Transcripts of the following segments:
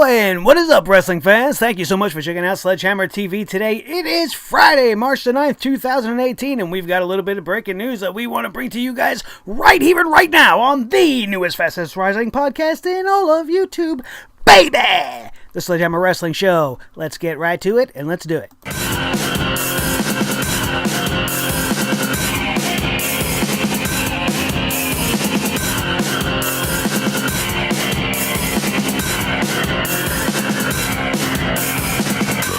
And what is up, wrestling fans? Thank you so much for checking out Sledgehammer TV today. It is Friday, March the 9th, 2018, and we've got a little bit of breaking news that we want to bring to you guys right here and right now on the newest, fastest rising podcast in all of YouTube, baby! The Sledgehammer Wrestling Show. Let's get right to it, and let's do it.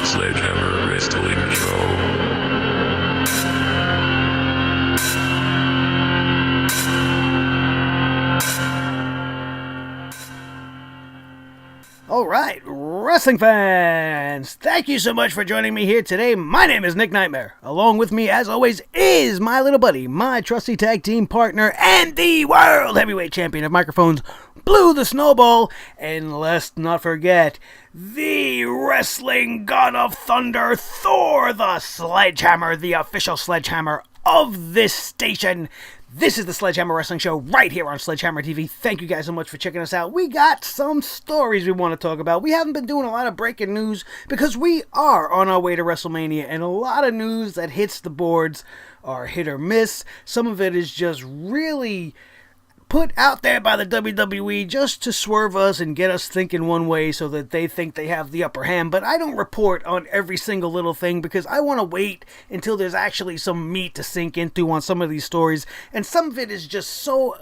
Sledgehammer Wrestling Show. Alright, wrestling fans, thank you so much for joining me here today. My name is Nick Nightmare. Along with me, as always, is my little buddy, my trusty tag team partner, and the World Heavyweight Champion of Microphones, Blue the Snowball, and let's not forget, the Wrestling God of Thunder, Thor the Sledgehammer, the official Sledgehammer of this station. This is the Sledgehammer Wrestling Show right here on Sledgehammer TV. Thank you guys so much for checking us out. We got some stories we want to talk about. We haven't been doing a lot of breaking news because we are on our way to WrestleMania, and a lot of news that hits the boards are hit or miss. Some of it is just really put out there by the WWE just to swerve us and get us thinking one way so that they think they have the upper hand. But I don't report on every single little thing because I want to wait until there's actually some meat to sink into on some of these stories. And some of it is just so,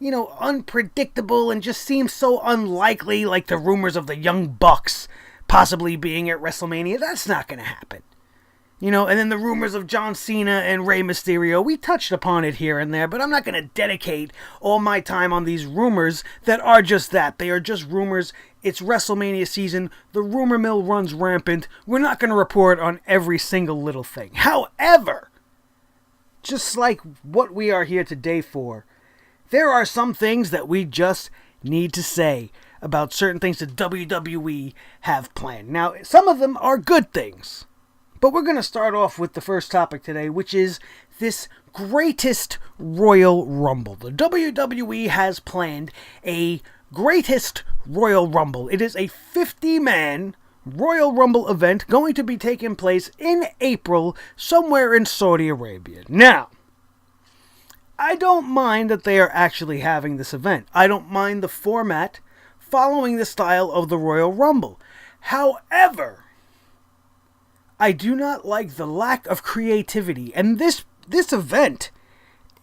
unpredictable and just seems so unlikely, like the rumors of the Young Bucks possibly being at WrestleMania. That's not going to happen. And then the rumors of John Cena and Rey Mysterio, we touched upon it here and there, but I'm not going to dedicate all my time on these rumors that are just that. They are just rumors. It's WrestleMania season. The rumor mill runs rampant. We're not going to report on every single little thing. However, just like what we are here today for, there are some things that we just need to say about certain things that WWE have planned. Now, some of them are good things. But we're going to start off with the first topic today, which is this greatest Royal Rumble. The WWE has planned a greatest Royal Rumble. It is a 50-man Royal Rumble event going to be taking place in April somewhere in Saudi Arabia. Now, I don't mind that they are actually having this event. I don't mind the format following the style of the Royal Rumble. However, I do not like the lack of creativity, and this event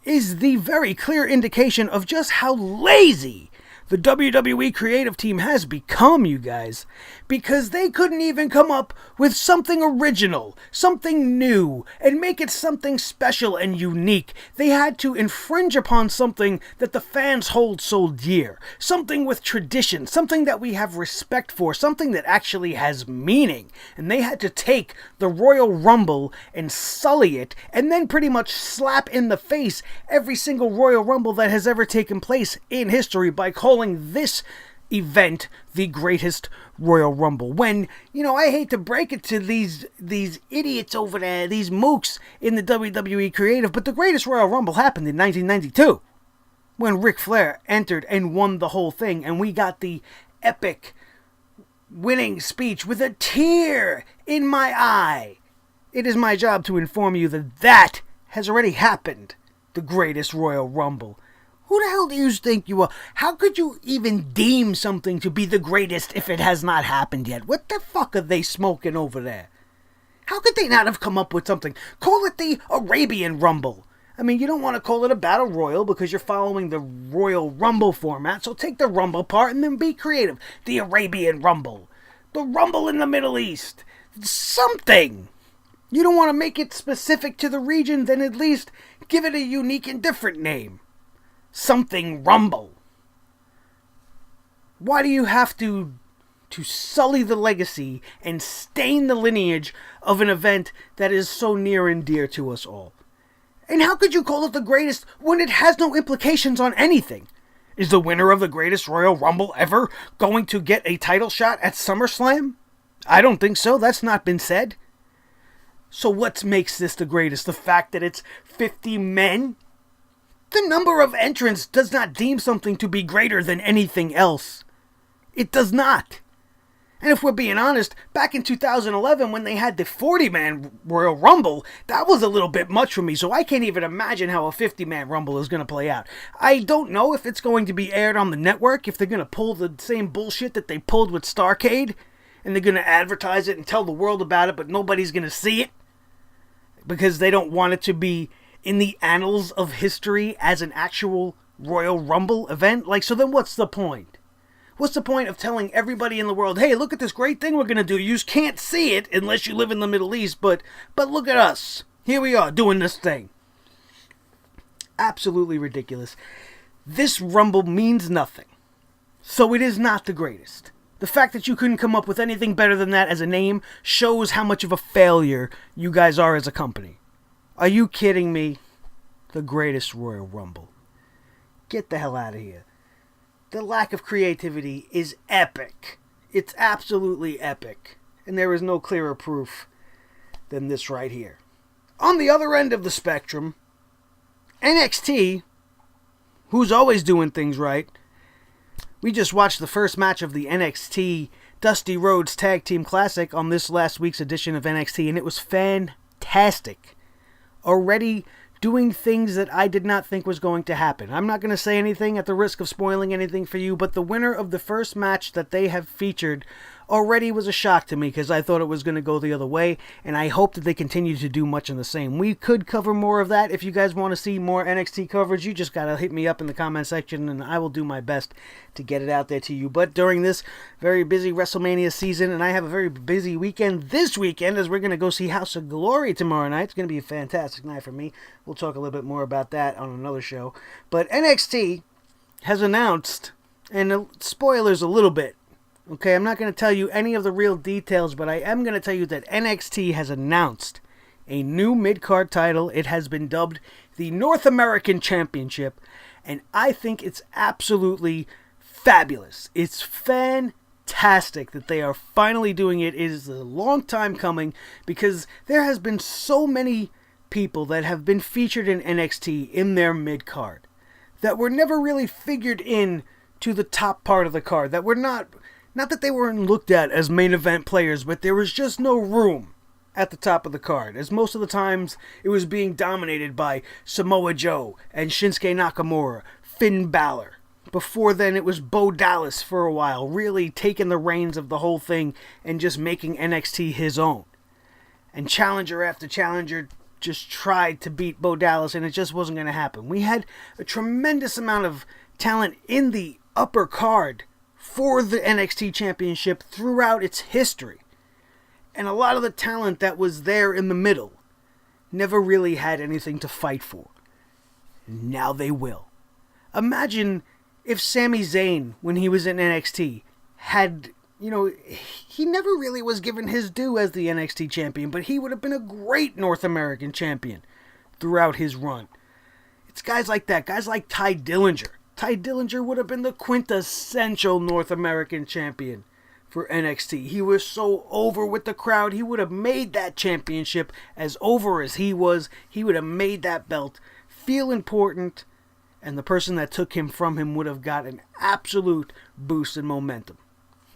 is the very clear indication of just how lazy the WWE creative team has become, you guys, because they couldn't even come up with something original, something new, and make it something special and unique. They had to infringe upon something that the fans hold so dear, something with tradition, something that we have respect for, something that actually has meaning, and they had to take the Royal Rumble and sully it, and then pretty much slap in the face every single Royal Rumble that has ever taken place in history by calling this event the greatest Royal Rumble. When, I hate to break it to these idiots over there, these mooks in the WWE creative, but the greatest Royal Rumble happened in 1992 when Ric Flair entered and won the whole thing, and we got the epic winning speech with a tear in my eye. It is my job to inform you that has already happened, the greatest Royal Rumble. Who the hell do you think you are? How could you even deem something to be the greatest if it has not happened yet? What the fuck are they smoking over there? How could they not have come up with something? Call it the Arabian Rumble. I mean, you don't want to call it a Battle Royal because you're following the Royal Rumble format, so take the Rumble part and then be creative. The Arabian Rumble. The Rumble in the Middle East. Something. You don't want to make it specific to the region, then at least give it a unique and different name. Something Rumble. Why do you have to sully the legacy and stain the lineage of an event that is so near and dear to us all? And how could you call it the greatest when it has no implications on anything? Is the winner of the greatest Royal Rumble ever going to get a title shot at SummerSlam? I don't think so. That's not been said. So what makes this the greatest? The fact that it's 50 men? The number of entrants does not deem something to be greater than anything else. It does not. And if we're being honest, back in 2011 when they had the 40-man Royal Rumble, that was a little bit much for me, so I can't even imagine how a 50-man Rumble is going to play out. I don't know if it's going to be aired on the network, if they're going to pull the same bullshit that they pulled with Starrcade, and they're going to advertise it and tell the world about it, but nobody's going to see it, because they don't want it to be in the annals of history as an actual Royal Rumble event. Like, so then what's the point? What's the point of telling everybody in the world, hey, look at this great thing we're going to do. You just can't see it unless you live in the Middle East, but look at us. Here we are doing this thing. Absolutely ridiculous. This Rumble means nothing. So it is not the greatest. The fact that you couldn't come up with anything better than that as a name shows how much of a failure you guys are as a company. Are you kidding me? The greatest Royal Rumble. Get the hell out of here. The lack of creativity is epic. It's absolutely epic. And there is no clearer proof than this right here. On the other end of the spectrum, NXT, who's always doing things right. We just watched the first match of the NXT Dusty Rhodes Tag Team Classic on this last week's edition of NXT, and it was fantastic. Already doing things that I did not think was going to happen. I'm not going to say anything at the risk of spoiling anything for you, but the winner of the first match that they have featured already was a shock to me because I thought it was going to go the other way, and I hope that they continue to do much in the same. We could cover more of that. If you guys want to see more NXT coverage, you just got to hit me up in the comment section, and I will do my best to get it out there to you. But during this very busy WrestleMania season, and I have a very busy weekend this weekend, as we're going to go see House of Glory tomorrow night. It's going to be a fantastic night for me. We'll talk a little bit more about that on another show. But NXT has announced, and spoilers a little bit, okay, I'm not going to tell you any of the real details, but I am going to tell you that NXT has announced a new mid-card title. It has been dubbed the North American Championship, and I think it's absolutely fabulous. It's fantastic that they are finally doing it. It is a long time coming because there has been so many people that have been featured in NXT in their mid-card that were never really figured in to the top part of the card, that were not that they weren't looked at as main event players, but there was just no room at the top of the card, as most of the times it was being dominated by Samoa Joe and Shinsuke Nakamura, Finn Balor. Before then it was Bo Dallas for a while, really taking the reins of the whole thing and just making NXT his own. And challenger after challenger just tried to beat Bo Dallas, and it just wasn't going to happen. We had a tremendous amount of talent in the upper card for the NXT Championship throughout its history. And a lot of the talent that was there in the middle never really had anything to fight for. Now they will. Imagine if Sami Zayn, when he was in NXT, had, he never really was given his due as the NXT champion, but he would have been a great North American champion throughout his run. It's guys like that, guys like Ty Dillinger. Ty Dillinger would have been the quintessential North American champion for NXT. He was so over with the crowd, he would have made that championship as over as he was. He would have made that belt feel important, and the person that took him from him would have got an absolute boost in momentum.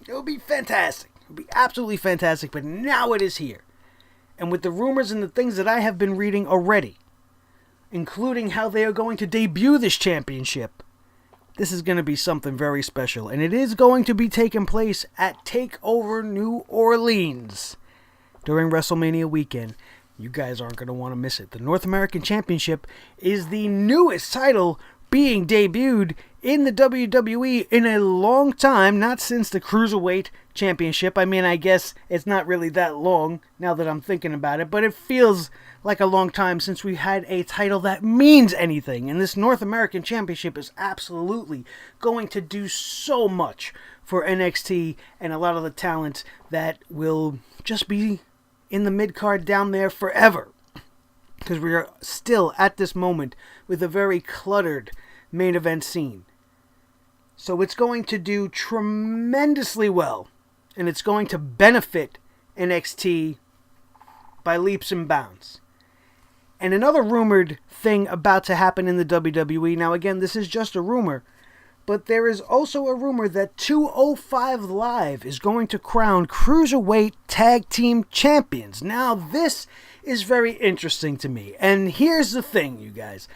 It would be fantastic. It would be absolutely fantastic, but now it is here. And with the rumors and the things that I have been reading already, including how they are going to debut this championship, this is going to be something very special, and it is going to be taking place at TakeOver New Orleans during WrestleMania weekend. You guys aren't going to want to miss it. The North American Championship is the newest title being debuted in the WWE in a long time, not since the Cruiserweight Championship. I mean, I guess it's not really that long now that I'm thinking about it, but it feels like a long time since we had a title that means anything. And this North American Championship is absolutely going to do so much for NXT and a lot of the talent that will just be in the mid-card down there forever. Because we are still, at this moment, with a very cluttered main event scene. So it's going to do tremendously well, and it's going to benefit NXT by leaps and bounds. And another rumored thing about to happen in the WWE, now again, this is just a rumor, But there is also a rumor that 205 Live is going to crown Cruiserweight Tag Team Champions. Now, this is very interesting to me. And here's the thing, you guys.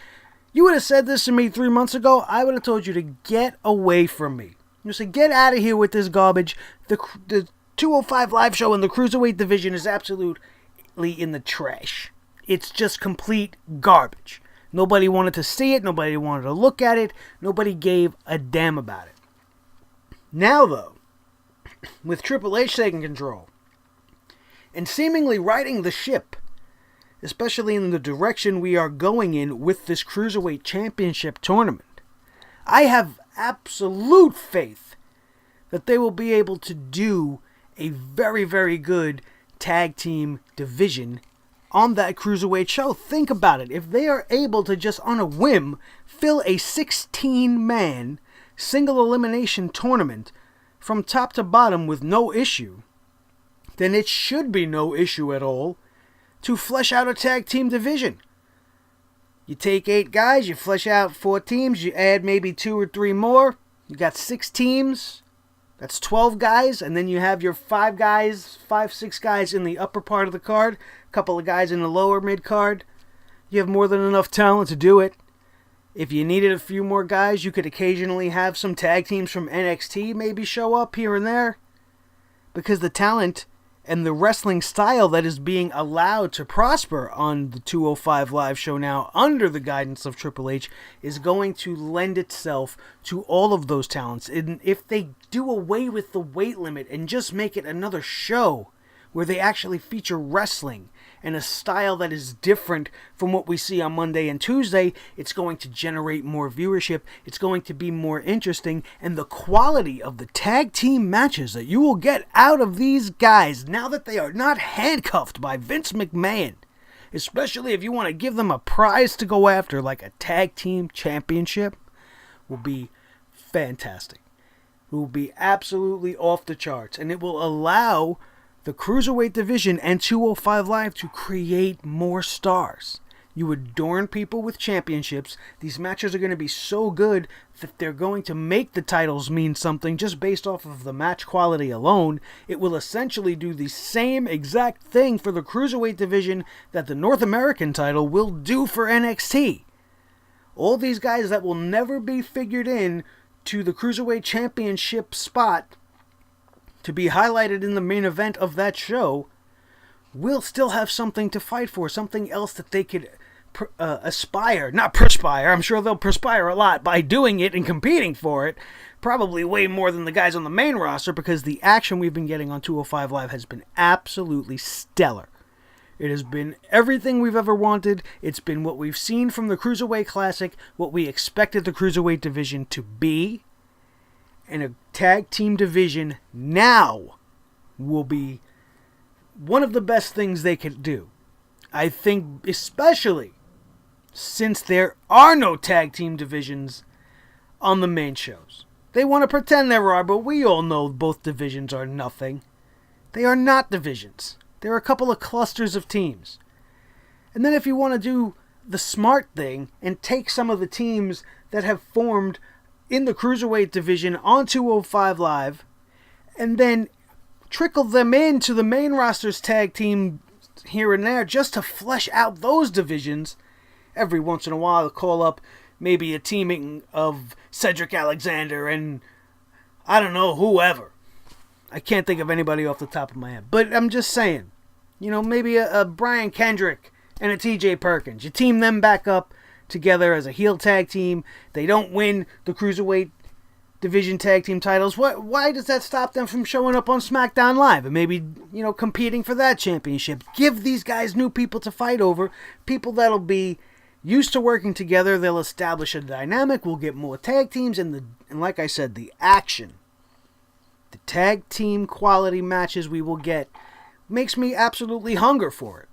You would have said this to me 3 months ago, I would have told you to get away from me. You say, get out of here with this garbage. The 205 Live show in the Cruiserweight division is absolutely in the trash. It's just complete garbage. Nobody wanted to see it. Nobody wanted to look at it. Nobody gave a damn about it. Now, though, with Triple H taking control and seemingly riding the ship, especially in the direction we are going in with this Cruiserweight Championship tournament, I have absolute faith that they will be able to do a very, very good tag team division on that Cruiserweight show. Think about it. If they are able to just on a whim fill a 16-man single elimination tournament from top to bottom with no issue, then it should be no issue at all to flesh out a tag team division. You take 8 guys, you flesh out 4 teams, you add maybe 2 or 3 more, you got 6 teams, that's 12 guys, and then you have your 5, 6 guys in the upper part of the card, a couple of guys in the lower mid card. You have more than enough talent to do it. If you needed a few more guys, you could occasionally have some tag teams from NXT maybe show up here and there, because the talent and the wrestling style that is being allowed to prosper on the 205 Live show now under the guidance of Triple H is going to lend itself to all of those talents. And if they do away with the weight limit and just make it another show where they actually feature wrestling and a style that is different from what we see on Monday and Tuesday, it's going to generate more viewership, it's going to be more interesting, and the quality of the tag team matches that you will get out of these guys, now that they are not handcuffed by Vince McMahon, especially if you want to give them a prize to go after like a tag team championship, will be fantastic. It will be absolutely off the charts, and it will allow the Cruiserweight division and 205 Live to create more stars. You adorn people with championships. These matches are going to be so good that they're going to make the titles mean something just based off of the match quality alone. It will essentially do the same exact thing for the Cruiserweight division that the North American title will do for NXT. All these guys that will never be figured in to the Cruiserweight Championship spot to be highlighted in the main event of that show will still have something to fight for, something else that they could aspire, not perspire. I'm sure they'll perspire a lot by doing it and competing for it, probably way more than the guys on the main roster, because the action we've been getting on 205 Live has been absolutely stellar. It has been everything we've ever wanted. It's been what we've seen from the Cruiserweight Classic, what we expected the Cruiserweight division to be. And a tag team division now will be one of the best things they could do. I think especially since there are no tag team divisions on the main shows. They want to pretend there are, but we all know both divisions are nothing. They are not divisions. They're a couple of clusters of teams. And then if you want to do the smart thing and take some of the teams that have formed in the Cruiserweight division on 205 Live, and then trickle them into the main roster's tag team here and there just to flesh out those divisions. Every once in a while, call up maybe a teaming of Cedric Alexander and I don't know, whoever. I can't think of anybody off the top of my head, but I'm just saying, you know, maybe a Brian Kendrick and a TJ Perkins. You team them back up together as a heel tag team. They don't win the Cruiserweight division tag team titles. Why does that stop them from showing up on SmackDown Live and maybe, you know, competing for that championship? Give these guys new people to fight over, people that'll be used to working together. They'll establish a dynamic. We'll get more tag teams, and like I said, the action, the tag team quality matches we will get makes me absolutely hunger for it.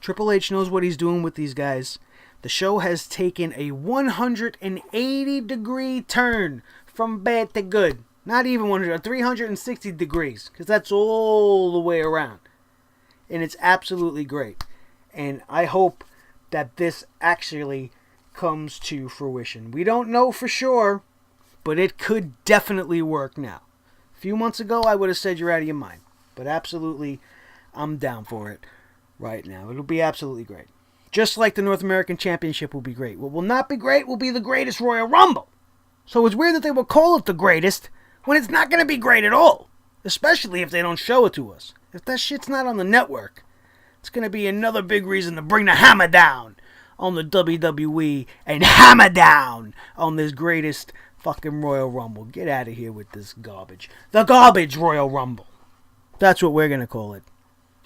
Triple H knows what he's doing with these guys. The show has taken a 180-degree turn from bad to good. Not even 360 degrees, because that's all the way around. And it's absolutely great. And I hope that this actually comes to fruition. We don't know for sure, but it could definitely work now. A few months ago, I would have said you're out of your mind. But absolutely, I'm down for it right now. It'll be absolutely great. Just like the North American Championship will be great. What will not be great will be the greatest Royal Rumble. So it's weird that they will call it the greatest when it's not going to be great at all. Especially if they don't show it to us. If that shit's not on the network, it's going to be another big reason to bring the hammer down on the WWE and hammer down on this greatest fucking Royal Rumble. Get out of here with this garbage. The garbage Royal Rumble. That's what we're going to call it.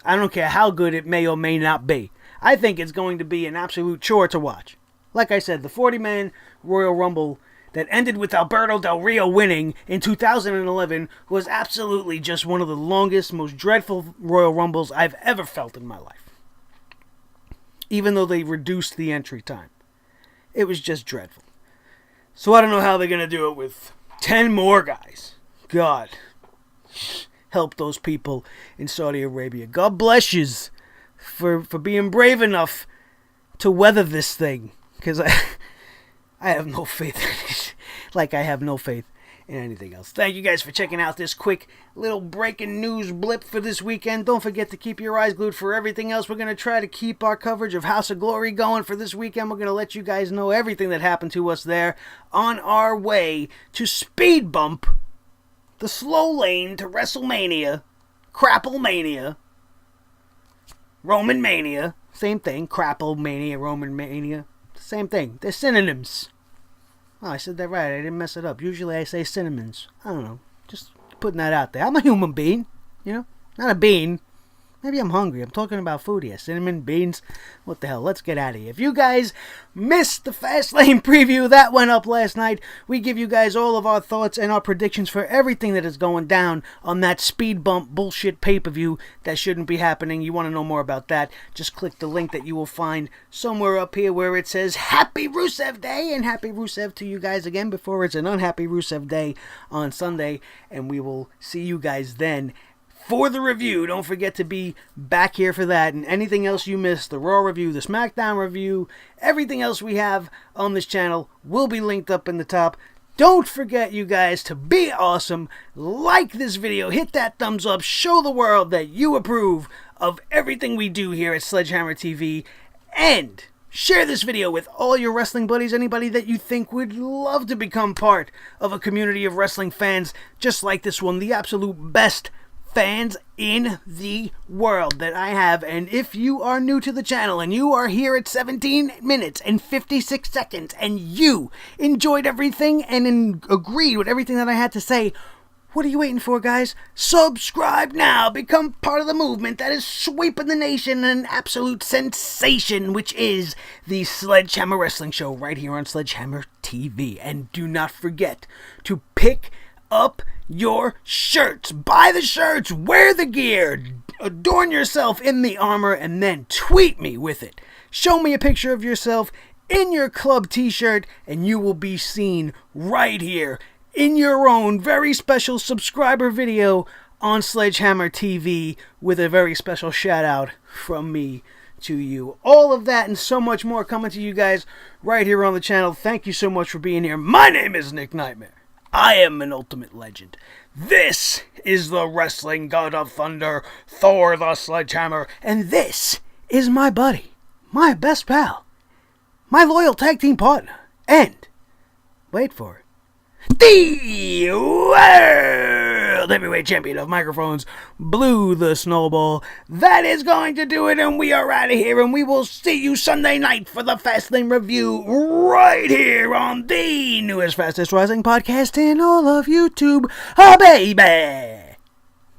I don't care how good it may or may not be. I think it's going to be an absolute chore to watch. Like I said, the 40-man Royal Rumble that ended with Alberto Del Rio winning in 2011 was absolutely just one of the longest, most dreadful Royal Rumbles I've ever felt in my life. Even though they reduced the entry time. It was just dreadful. So I don't know how they're going to do it with 10 more guys. God. Help those people in Saudi Arabia. God bless yous for being brave enough to weather this thing. Because I have no faith in it. Like I have no faith in anything else. Thank you guys for checking out this quick little breaking news blip for this weekend. Don't forget to keep your eyes glued for everything else. We're going to try to keep our coverage of House of Glory going for this weekend. We're going to let you guys know everything that happened to us there on our way to Speed Bump, the slow lane to WrestleMania, Crapplemania, Roman Mania, same thing, Crapplemania, Roman Mania, same thing. They're synonyms. Oh, I said that right. I didn't mess it up. Usually I say cinnamons. I don't know. Just putting that out there. I'm a human being, you know? Not a bean. Maybe I'm hungry. I'm talking about food here. Cinnamon, beans. What the hell? Let's get out of here. If you guys missed the Fastlane preview that went up last night, we give you guys all of our thoughts and our predictions for everything that is going down on that speed bump bullshit pay-per-view that shouldn't be happening. You want to know more about that? Just click the link that you will find somewhere up here where it says Happy Rusev Day, and Happy Rusev to you guys again before it's an unhappy Rusev Day on Sunday, and we will see you guys then for the review. Don't forget to be back here for that, and anything else you missed, the Raw review, the SmackDown review, everything else we have on this channel will be linked up in the top. Don't forget, you guys, to be awesome. Like this video, hit that thumbs up, show the world that you approve of everything we do here at Sledgehammer TV, and share this video with all your wrestling buddies, anybody that you think would love to become part of a community of wrestling fans just like this one, the absolute best fans in the world that I have. And if you are new to the channel and you are here at 17 minutes and 56 seconds and you enjoyed everything and agreed with everything that I had to say, what are you waiting for, guys? Subscribe now. Become part of the movement that is sweeping the nation, an absolute sensation, which is the Sledgehammer Wrestling Show right here on Sledgehammer TV. And do not forget to pick up your shirts. Buy the shirts, wear the gear, adorn yourself in the armor, and then tweet me with it. Show me a picture of yourself in your club t-shirt, and you will be seen right here in your own very special subscriber video on Sledgehammer TV with a very special shout out from me to you. All of that and so much more coming to you guys right here on the channel. Thank you so much for being here. My name is Nick Nightmare. I am an ultimate legend. This is the wrestling god of thunder, Thor the Sledgehammer, and this is my buddy, my best pal, my loyal tag team partner, and, wait for it, the World Heavyweight Champion of Microphones, Blue the Snowball. That is going to do it, and we are out of here, and we will see you Sunday night for the Fastlane review right here on the newest, fastest rising podcast in all of YouTube. Oh, baby!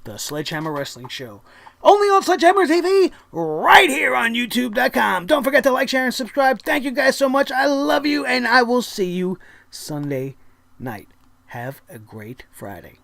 The Sledgehammer Wrestling Show. Only on Sledgehammer TV, right here on YouTube.com. Don't forget to like, share, and subscribe. Thank you guys so much. I love you, and I will see you Sunday night. Have a great Friday.